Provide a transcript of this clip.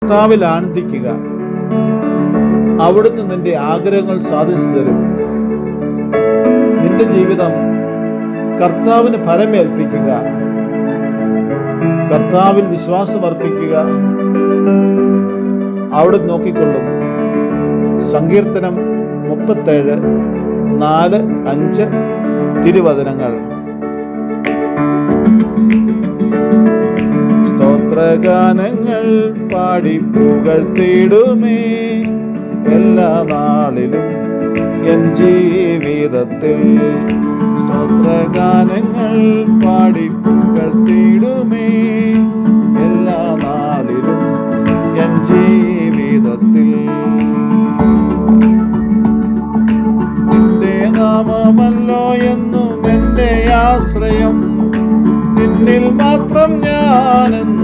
കർത്താവിൽ ആനന്ദിക്കുക. അവിടുന്ന് നിന്റെ ആഗ്രഹങ്ങൾ സാധിച്ചു തരും. നിന്റെ ജീവിതം കർത്താവിന് ഫലമേൽപ്പിക്കുക. കർത്താവിൽ വിശ്വാസം അർപ്പിക്കുക. അവിടെ നോക്കിക്കൊള്ളും. സങ്കീർത്തനം 37:4-5 തിരുവചനങ്ങൾ. സ്തോത്രഗാനങ്ങൾ പാടി പുകഴ്ത്തിടുമേ എല്ലാ നാളിലും എൻ ജീവിതത്തിൽ. സ്തോത്രഗാനങ്ങൾ പാടി പുകഴ്ത്തിടുമേ എല്ലാ നാളിലും എൻ ജീവിതത്തിൽ. നിന്റെ നാമമല്ലോ എന്നും എൻ്റെ ആശ്രയം, നിന്നിൽ മാത്രം ഞാനെന്നും